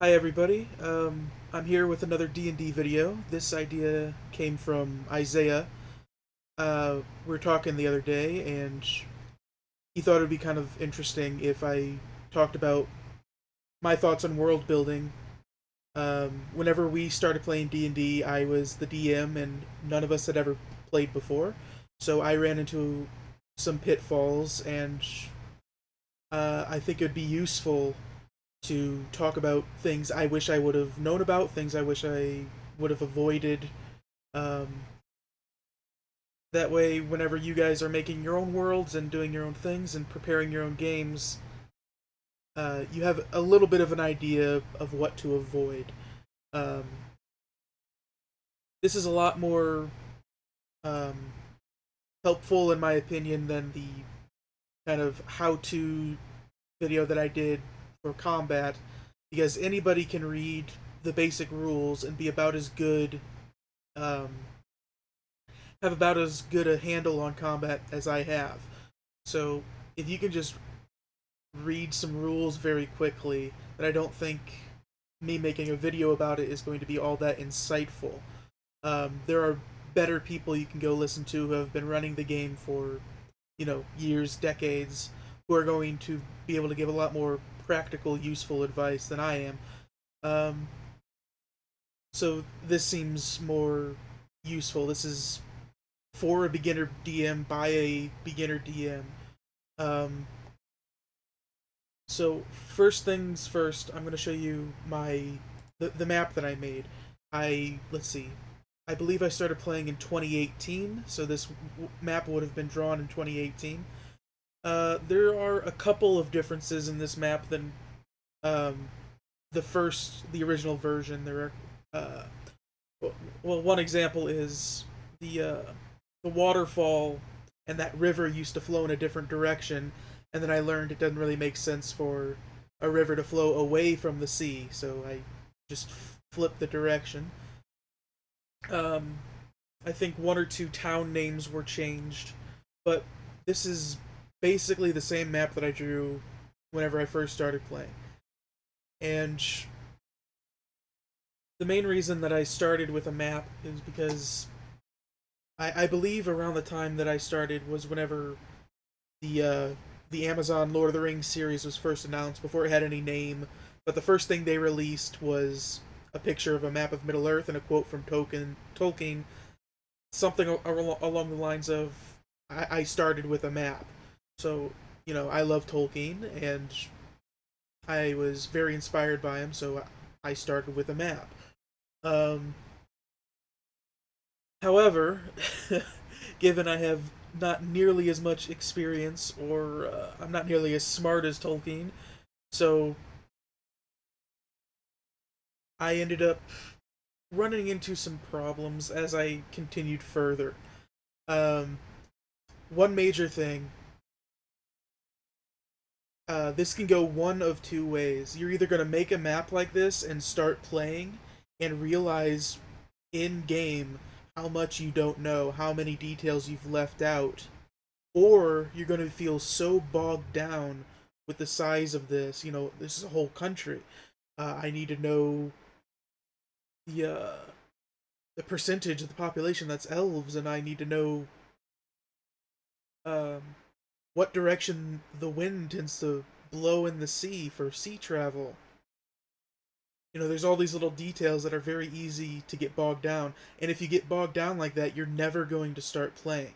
Hi everybody, I'm here with another D&D video. This idea came from Isaiah. We were talking the other day, and he thought it would be kind of interesting if I talked about my thoughts on world building. Whenever we started playing D&D, I was the DM, and none of us had ever played before. So I ran into some pitfalls, and I think it would be useful to talk about things I wish I would have known about, things I wish I would have avoided. Um, that way, whenever you guys are making your own worlds and doing your own things and preparing your own games, you have a little bit of an idea of what to avoid. Um, this is a lot more um, helpful, in my opinion, than the kind of how to video that I did for combat, because anybody can read the basic rules and be about as good, um, have about as good a handle on combat as I have. So if you can just read some rules very quickly, then I don't think me making a video about it is going to be all that insightful. There are better people you can go listen to who have been running the game for, years, decades, who are going to be able to give a lot more practical, useful advice than I am. Um, so this seems more useful. This is for a beginner DM by a beginner DM. Um, so first things first, I'm going to show you the map that I made. Let's see. I believe I started playing in 2018, so this map would have been drawn in 2018. There are a couple of differences in this map than um, the original version. There are, well, one example is the waterfall and that river used to flow in a different direction, and then I learned it doesn't really make sense for a river to flow away from the sea, so I just flipped the direction. Um, I think one or two town names were changed, but this is basically the same map that I drew whenever I first started playing. And the main reason that I started with a map is because I believe around the time that I started was whenever the uh, the Amazon Lord of the Rings series was first announced, before it had any name. But the first thing they released was a picture of a map of Middle Earth and a quote from Tolkien, something along the lines of, I started with a map. So, I love Tolkien, and I was very inspired by him, so I started with a map. Um, However, given I have not nearly as much experience, or I'm not nearly as smart as Tolkien, so I ended up running into some problems as I continued further. Um, One major thing, this can go one of two ways. You're either going to make a map like this and start playing and realize in game how much you don't know, how many details you've left out, or you're going to feel so bogged down with the size of this. This is a whole country. I need to know the uh, the percentage of the population that's elves, and I need to know um, what direction the wind tends to blow in the sea for sea travel. There's all these little details that are very easy to get bogged down, and if you get bogged down like that, you're never going to start playing.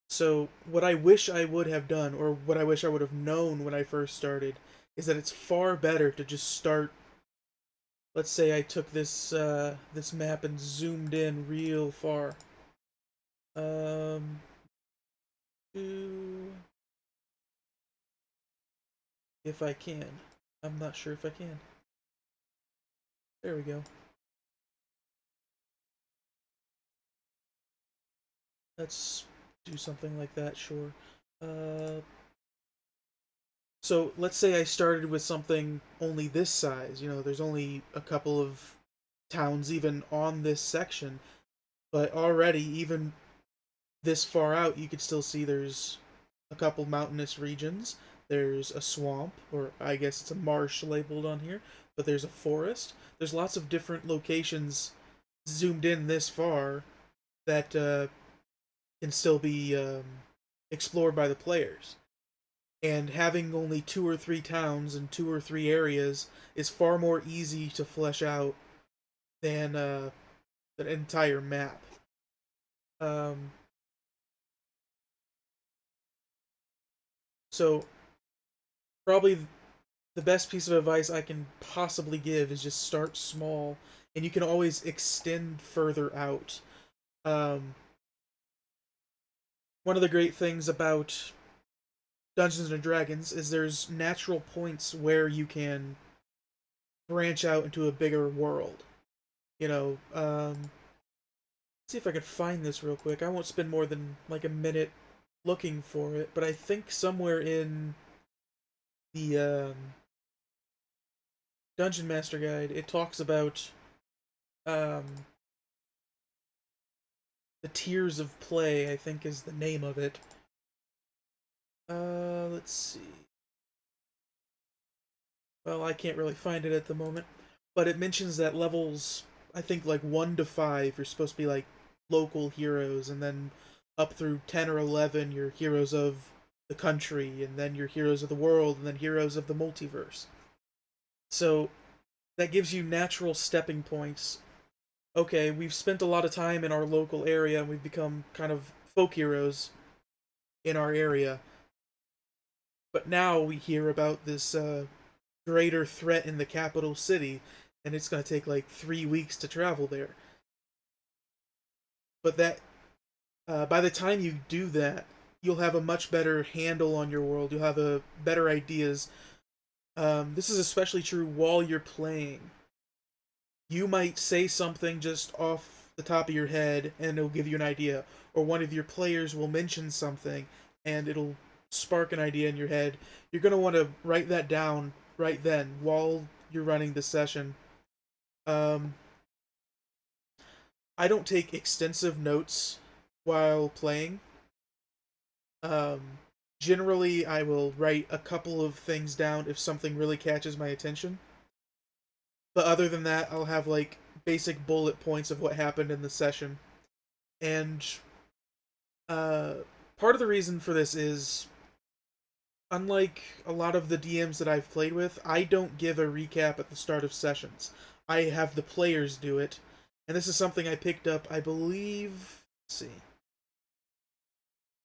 So, what I wish I would have done, or what I wish I would have known when I first started, is that it's far better to just start. Let's say I took this map and zoomed in real far. Um, if I can, I'm not sure if I can. There we go. Let's do something like that. Sure. Uh, so let's say I started with something only this size. There's only a couple of towns even on this section, but already, even this far out, you could still see there's a couple mountainous regions. there's a swamp, or I guess it's a marsh labeled on here, but there's a forest. There's lots of different locations zoomed in this far that can still be explored by the players. And having only 2 or 3 towns and 2 or 3 areas is far more easy to flesh out than an entire map. Um, so probably the best piece of advice I can possibly give is just start small, and you can always extend further out. Um, One of the great things about Dungeons and Dragons is there's natural points where you can branch out into a bigger world. You know, see if I can find this real quick. I won't spend more than like a minute looking for it, but I think somewhere in the Dungeon Master Guide it talks about um, the tiers of play. I think is the name of it. Let's see. Well, I can't really find it at the moment, but it mentions that levels, I think like 1 to 5, you're supposed to be like local heroes, and then up through 10 or 11, you're heroes of the country, and then you're heroes of the world, and then heroes of the multiverse. So that gives you natural stepping points. Okay, we've spent a lot of time in our local area, and we've become kind of folk heroes in our area. But now we hear about this greater threat in the capital city, and it's going to take like 3 weeks to travel there. But that by the time you do that, you'll have a much better handle on your world. You'll have a better ideas. This is especially true while you're playing. You might say something just off the top of your head, and it'll give you an idea. Or one of your players will mention something, and it'll spark an idea in your head. You're going to want to write that down right then while you're running the session. Um, I don't take extensive notes while playing. Um, Generally, I will write a couple of things down if something really catches my attention. But other than that, I'll have like basic bullet points of what happened in the session. And uh, part of the reason for this is, unlike a lot of the DMs that I've played with, I don't give a recap at the start of sessions. I have the players do it, and this is something I picked up, I believe. Let's see.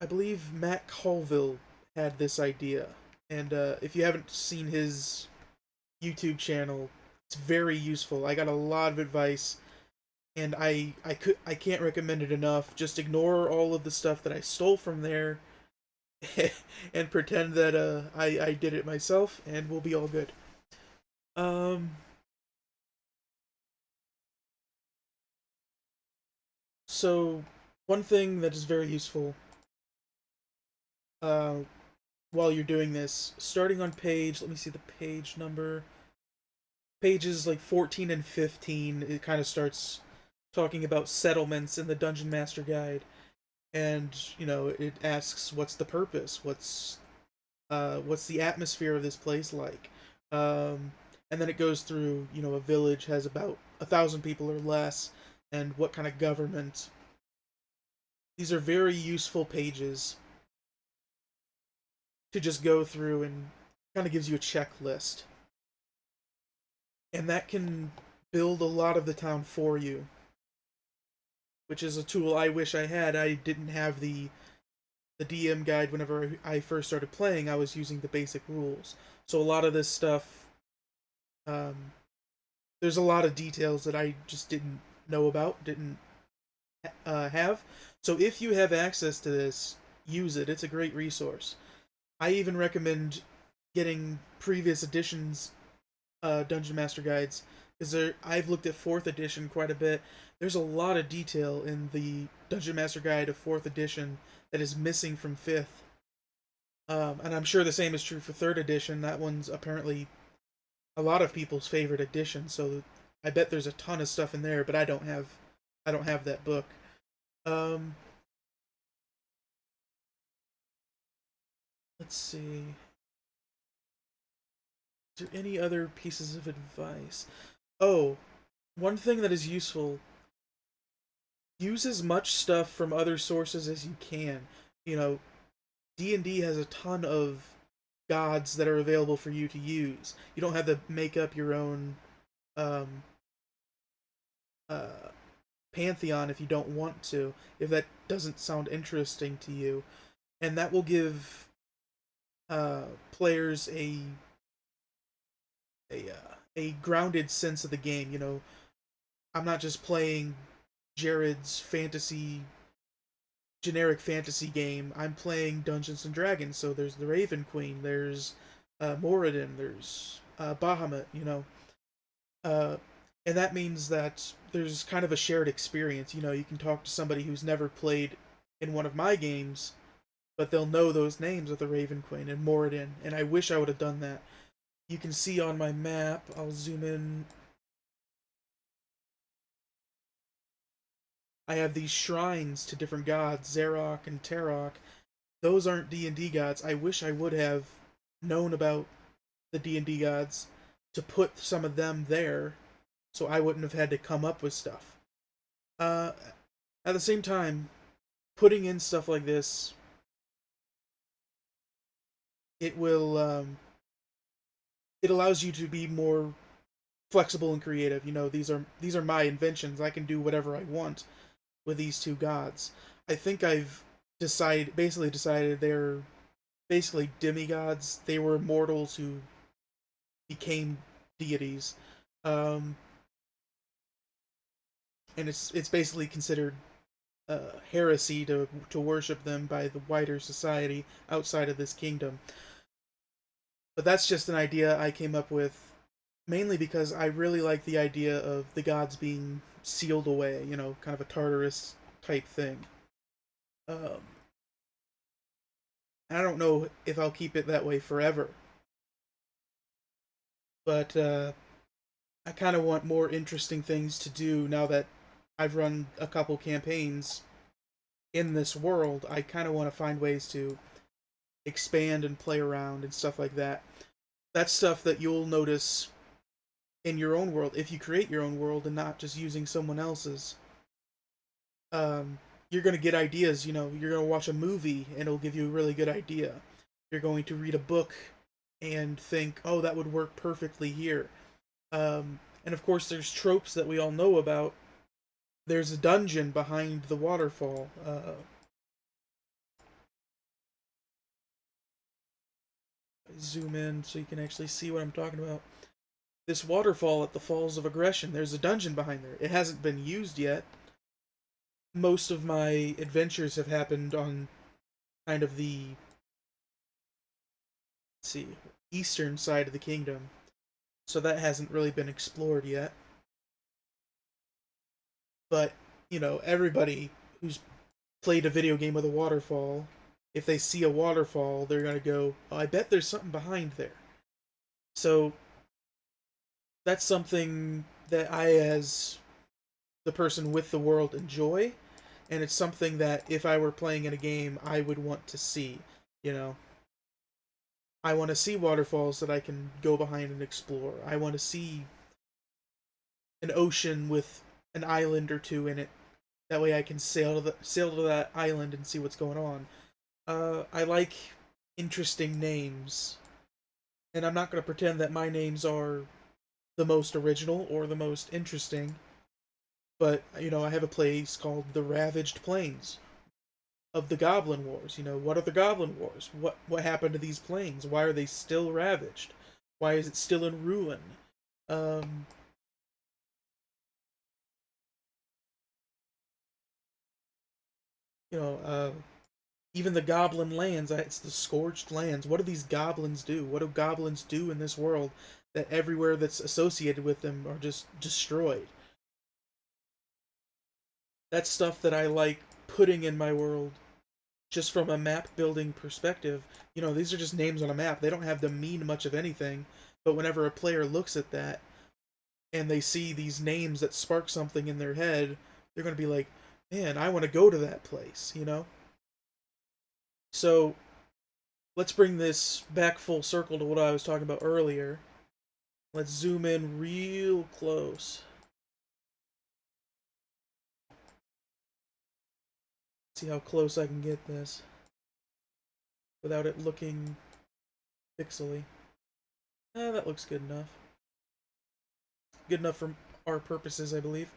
I believe Matt Colville had this idea, and if you haven't seen his YouTube channel, it's very useful. I got a lot of advice, and I can't recommend it enough. Just ignore all of the stuff that I stole from there, and pretend that I did it myself, and we'll be all good. Um, so one thing that is very useful uh, while you're doing this, starting on page, let me see the page number. Pages like 14 and 15, it kind of starts talking about settlements in the Dungeon Master Guide. And, you know, it asks what's the purpose? What's the atmosphere of this place like? And then it goes through, you know, a village has about 1,000 people or less, and what kind of government. These are very useful pages to just go through, and kind of gives you a checklist. And that can build a lot of the town for you, which is a tool I wish I had. I didn't have the DM guide whenever I first started playing. I was using the basic rules. So a lot of this stuff, um, there's a lot of details that I just didn't know about, didn't have. So if you have access to this, use it. It's a great resource. I even recommend getting previous editions Dungeon Master guides, because I've looked at 4th edition quite a bit. There's a lot of detail in the Dungeon Master Guide of 4th edition that is missing from 5th. And I'm sure the same is true for 3rd edition. That one's apparently a lot of people's favorite edition, so I bet there's a ton of stuff in there, but I don't have that book. Um, let's see. there any other pieces of advice? Oh, one thing that is useful: use as much stuff from other sources as you can. You know, D&D has a ton of gods that are available for you to use. You don't have to make up your own um, uh, pantheon if you don't want to, if that doesn't sound interesting to you. And that will give players a grounded sense of the game. You know, I'm not just playing Jared's generic fantasy game. I'm playing Dungeons and Dragons, so there's the Raven Queen, there's Moradin, there's Bahamut, you know. Uh, and that means that there's kind of a shared experience. You know, you can talk to somebody who's never played in one of my games, but they'll know those names of the Raven Queen and Moradin, and I wish I would have done that. You can see on my map, I'll zoom in. I have these shrines to different gods, Zarok and Tarok. Those aren't D&D gods. I wish I would have known about the D&D gods to put some of them there so I wouldn't have had to come up with stuff. Uh, at the same time, putting in stuff like this, it will it allows you to be more flexible and creative. You know, these are my inventions. I can do whatever I want with these two gods. I think I've basically decided they're basically demigods. They were mortals who became deities, um, and it's basically considered heresy to worship them by the wider society outside of this kingdom. But that's just an idea I came up with, mainly because I really like the idea of the gods being sealed away. You know, kind of a Tartarus type thing. Um, I don't know if I'll keep it that way forever, but I kind of want more interesting things to do now that I've run a couple campaigns in this world. I kind of want to find ways to expand and play around and stuff like that. That's stuff that you'll notice in your own world if you create your own world and not just using someone else's. Um, you're going to get ideas. You know, you're going to watch a movie and it'll give you a really good idea. You're going to read a book and think, oh, that would work perfectly here. And of course, there's tropes that we all know about. There's a dungeon behind the waterfall. Zoom in so you can actually see what I'm talking about. This waterfall at the Falls of Aggression, there's a dungeon behind there. It hasn't been used yet. Most of my adventures have happened on kind of the, let's see, eastern side of the kingdom. So that hasn't really been explored yet. But, you know, everybody who's played a video game with a waterfall, if they see a waterfall, they're going to go, oh, I bet there's something behind there. So that's something that I, as the person with the world, enjoy. And it's something that if I were playing in a game, I would want to see. You know, I want to see waterfalls that I can go behind and explore. I want to see an ocean with an island or two in it. That way I can sail to that island and see what's going on. I like interesting names. And I'm not going to pretend that my names are the most original or the most interesting. But, you know, I have a place called The Ravaged Plains of the Goblin Wars. You know, what are the Goblin Wars? What happened to these plains? Why are they still ravaged? Why is it still in ruin? Um, you know, even the Goblin Lands, it's the Scorched Lands. What do these goblins do? What do goblins do in this world that everywhere that's associated with them are just destroyed? That's stuff that I like putting in my world just from a map building perspective. You know, these are just names on a map. They don't have to mean much of anything, but whenever a player looks at that and they see these names that spark something in their head, they're going to be like, man, I want to go to that place, you know? So, let's bring this back full circle to what I was talking about earlier. Let's zoom in real close. See how close I can get this without it looking pixely. That looks good enough. Good enough for our purposes, I believe.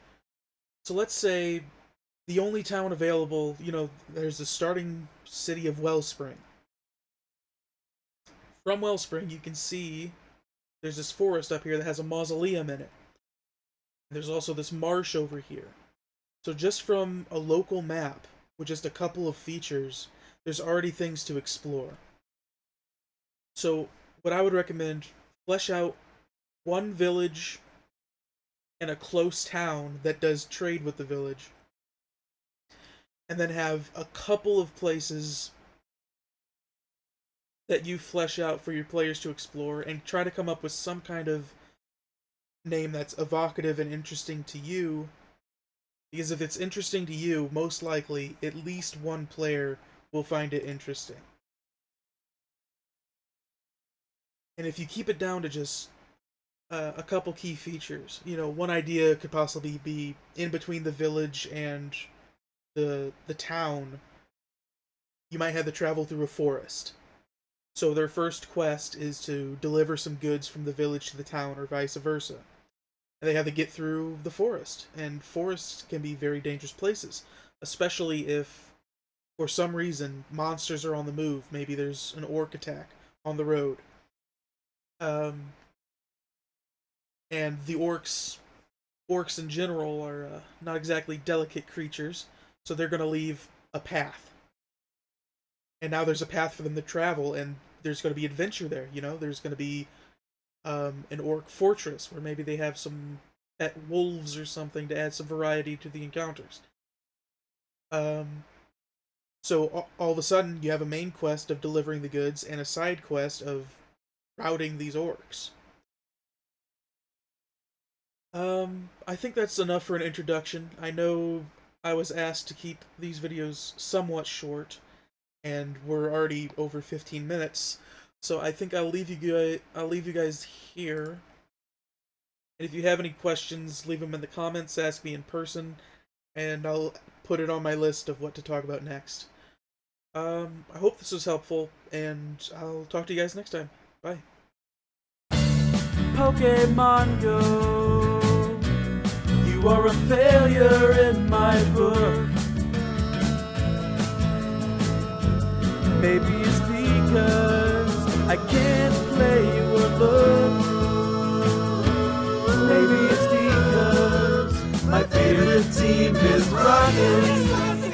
So let's say the only town available, you know, there's the starting city of Wellspring. From Wellspring, you can see there's this forest up here that has a mausoleum in it. There's also this marsh over here. So just from a local map, with just a couple of features, there's already things to explore. So what I would recommend, flesh out one village and a close town that does trade with the village. And then have a couple of places that you flesh out for your players to explore, and try to come up with some kind of name that's evocative and interesting to you. Because if it's interesting to you, most likely at least one player will find it interesting. And if you keep it down to just a couple key features, you know, one idea could possibly be in between the village and the town, you might have to travel through a forest. So their first quest is to deliver some goods from the village to the town, or vice versa. And they have to get through the forest. And forests can be very dangerous places, especially if, for some reason, monsters are on the move. Maybe there's an orc attack on the road. And the orcs in general are not exactly delicate creatures, so they're going to leave a path. And now there's a path for them to travel, and there's going to be adventure there, you know? There's going to be an orc fortress, where maybe they have some pet wolves or something to add some variety to the encounters. So all of a sudden, you have a main quest of delivering the goods, and a side quest of routing these orcs. I think that's enough for an introduction. I know I was asked to keep these videos somewhat short, and we're already over 15 minutes, so I think I'll leave you guys here. And if you have any questions, leave them in the comments, ask me in person, and I'll put it on my list of what to talk about next. I hope this was helpful, and I'll talk to you guys next time. Bye. Pokemon Go, you are a failure in my book. Maybe it's because I can't play you or look. Maybe it's because my favorite team is Rocket.